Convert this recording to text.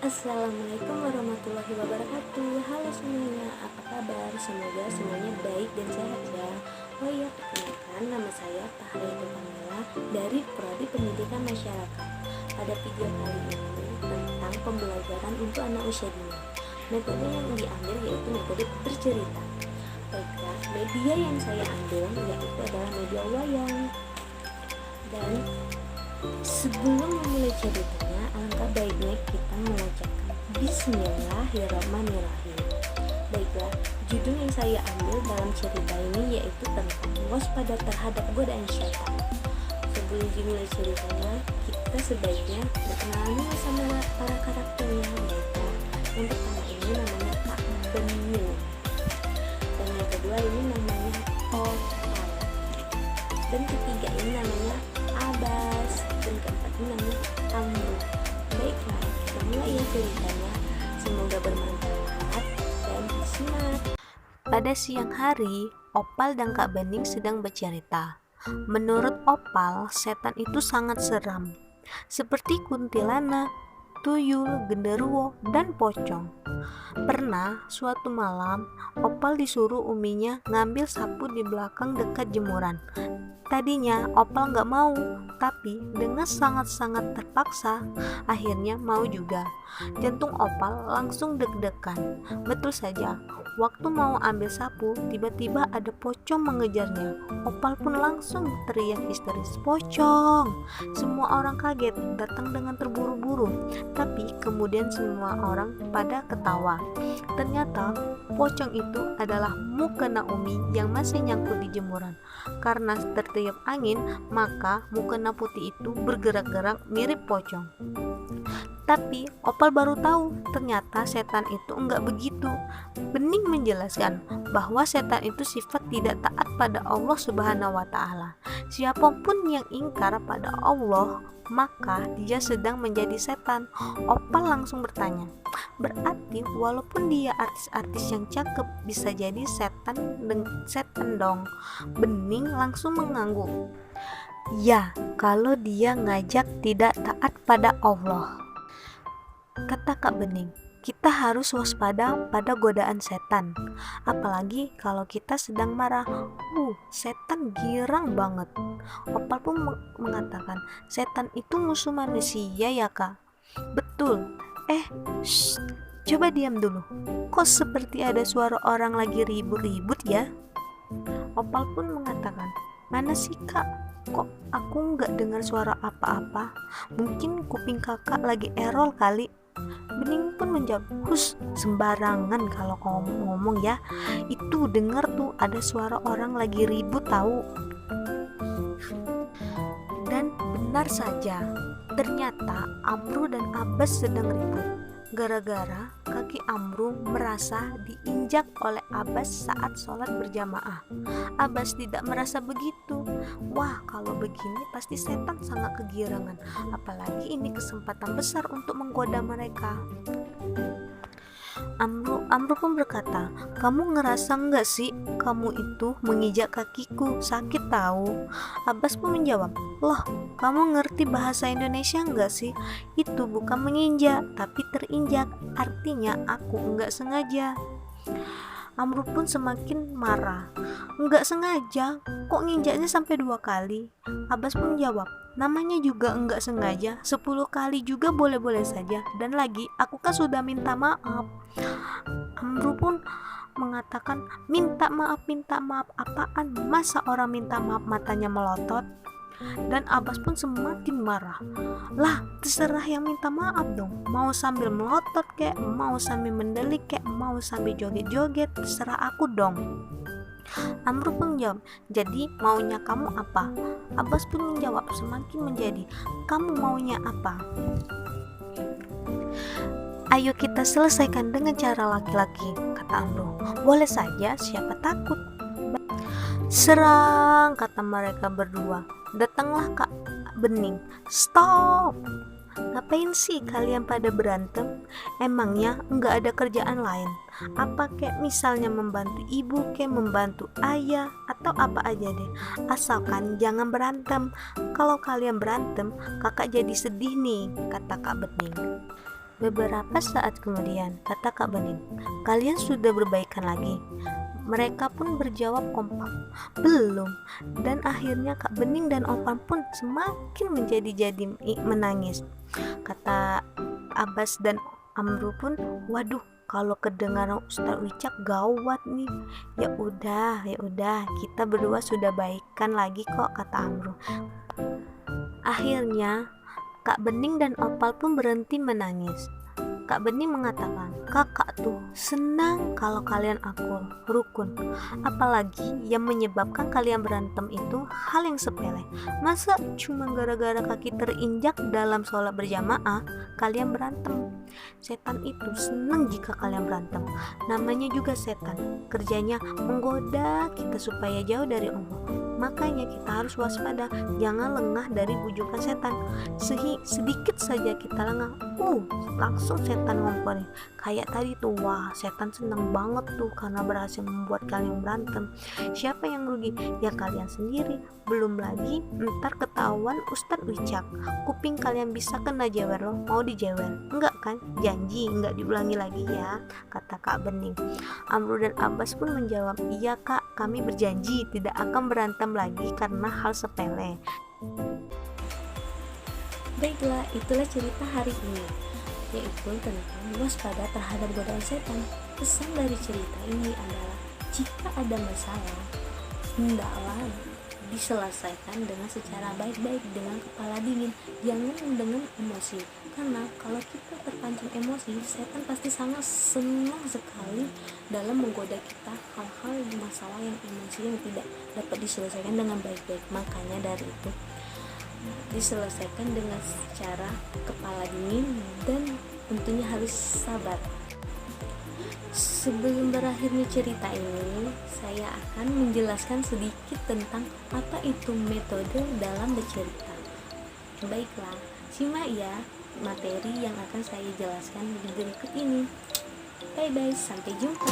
Assalamualaikum warahmatullahi wabarakatuh. Halo semuanya, apa kabar? Semoga semuanya baik dan sehat ya. Oh iya, perkenalkan, nama saya Tahriyatul Pamela dari Prodi Pendidikan Masyarakat. Pada video kali ini tentang pembelajaran untuk anak usia dini. Metode yang diambil yaitu metode bercerita. Baiklah, media yang saya ambil yaitu adalah media wayang. Dan sebelum memulai ceritanya, alangkah baiknya kita mengucapkan Bismillahirrahmanirrahim. Baiklah, judul yang saya ambil dalam cerita ini yaitu tentang waspada terhadap godaan syaitan. Sebelum dimulai ceritanya, kita sebaiknya berkenalan sama para karakternya. Baiklah, yang pertama ini namanya Kak Bening, dan yang kedua ini namanya Opal, dan ketiga ini namanya Abbas, dan keempat ini namanya Amru. Baiklah, kita mulai ya ceritanya. Semoga bermanfaat dan simak. Pada siang hari, Opal dan Kak Bening sedang bercerita. Menurut Opal, setan itu sangat seram, seperti kuntilanak, tuyul, genderuwo, dan pocong. Pernah suatu malam, Opal disuruh uminya ngambil sapu di belakang dekat jemuran. Tadinya Opal gak mau, tapi dengan sangat-sangat terpaksa, akhirnya mau juga. Jantung Opal langsung deg-degan. Betul saja, waktu mau ambil sapu, tiba-tiba ada pocong mengejarnya. Opal pun langsung teriak histeris, "Pocong!" Semua orang kaget, datang dengan terburu-buru. Tapi kemudian semua orang pada ketawa. Ternyata pocong itu adalah mukena Umi yang masih nyangkut di jemuran. Karena tertiup angin, maka mukena putih itu bergerak-gerak mirip pocong. Tapi Opal baru tahu ternyata setan itu enggak begitu. Bening menjelaskan bahwa setan itu sifat tidak taat pada Allah Subhanahu wa Ta'ala. Siapapun yang ingkar pada Allah, maka dia sedang menjadi setan. Opal langsung bertanya, berarti walaupun dia artis-artis yang cakep, bisa jadi setan dong? Bening langsung mengangguk. Ya, kalau dia ngajak tidak taat pada Allah. Kata Kak Bening, kita harus waspada pada godaan setan. Apalagi kalau kita sedang marah. Setan girang banget. Opal pun mengatakan, setan itu musuh manusia ya Kak? Betul. Shh, coba diam dulu. Kok seperti ada suara orang lagi ribut-ribut ya? Opal pun mengatakan, mana sih Kak? Kok aku nggak dengar suara apa-apa? Mungkin kuping kakak lagi error kali. Bening pun menjawab, "Hus, sembarangan kalau ngomong ya. Itu dengar tuh ada suara orang lagi ribut tahu." Dan benar saja, ternyata Amru dan Abbas sedang ribut. Gara-gara kaki Amru merasa diinjak oleh Abbas saat sholat berjamaah. Abbas tidak merasa begitu. Wah, kalau begini pasti setan sangat kegirangan. Apalagi ini kesempatan besar untuk menggoda mereka. Amru pun berkata, "Kamu ngerasa nggak sih kamu itu menginjak kakiku? Sakit tahu." Abbas pun menjawab, "Loh, kamu ngerti bahasa Indonesia nggak sih? Itu bukan menginjak, tapi terinjak. Artinya aku nggak sengaja." Amru pun semakin marah. "Nggak sengaja, kok nginjaknya sampai 2 kali?" Abbas pun jawab, "Namanya juga nggak sengaja, 10 kali juga boleh-boleh saja. Dan lagi, aku kan sudah minta maaf." Amru pun mengatakan, minta maaf apaan? Masa orang minta maaf matanya melotot?" Dan Abbas pun semakin marah. "Lah, terserah yang minta maaf dong. Mau sambil melotot kek, mau sambil mendelik kek, mau sambil joget-joget, terserah aku dong." Amru pun menjawab, "Jadi maunya kamu apa?" Abbas pun menjawab semakin menjadi, "Kamu maunya apa?" "Ayo kita selesaikan dengan cara laki-laki," kata Amru. "Boleh saja, siapa takut." "Serang," kata mereka berdua. Datanglah Kak Bening. "Stop! Ngapain sih kalian pada berantem? Emangnya nggak ada kerjaan lain? Apa kayak misalnya membantu ibu, kayak membantu ayah, atau apa aja deh. Asalkan jangan berantem. Kalau kalian berantem, kakak jadi sedih nih," kata Kak Bening. Beberapa saat kemudian, kata Kak Bening, "Kalian sudah berbaikan lagi?" Mereka pun berjawab kompak, "Belum." Dan akhirnya Kak Bening dan Opan pun semakin menjadi-jadi menangis. Kata Abbas dan Amru pun, "Waduh, kalau kedengaran Ustadz Wicak gawat nih." Ya udah, kita berdua sudah baikan lagi kok," kata Amru. Akhirnya Kak Bening dan Opal pun berhenti menangis. Kak Bening mengatakan, "Kakak tuh senang kalau kalian akur, rukun. Apalagi yang menyebabkan kalian berantem itu hal yang sepele. Masa cuma gara-gara kaki terinjak dalam sholat berjamaah kalian berantem? Setan itu senang jika kalian berantem. Namanya juga setan, kerjanya menggoda kita supaya jauh dari Allah. Makanya kita harus waspada, jangan lengah dari bujukan setan. Sedikit saja kita lengah, langsung setan ngomporin. Kayak tadi tuh, wah, setan seneng banget tuh karena berhasil membuat kalian berantem. Siapa yang rugi? Ya kalian sendiri. Belum lagi ntar ketahuan Ustadz Wicak, kuping kalian bisa kena jewer loh. Mau dijewer? Enggak kan? Janji enggak diulangi lagi ya," kata Kak Bening. Amru dan Abbas pun menjawab, "Iya Kak, kami berjanji tidak akan berantem lagi karena hal sepele." Baiklah, itulah cerita hari ini, yaitu tentang waspada terhadap godaan setan. Pesan dari cerita ini adalah jika ada masalah, hendaklah diselesaikan dengan secara baik-baik, dengan kepala dingin, jangan dengan emosi. Karena kalau kita terpancing emosi, setan pasti sangat senang sekali dalam menggoda kita hal-hal masalah yang emosi yang tidak dapat diselesaikan dengan baik-baik. Makanya dari itu diselesaikan dengan secara kepala dingin dan tentunya harus sabar. Sebelum berakhirnya cerita ini, saya akan menjelaskan sedikit tentang apa itu metode dalam bercerita. Baiklah, simak ya materi yang akan saya jelaskan di berikut ini. Bye bye, sampai jumpa.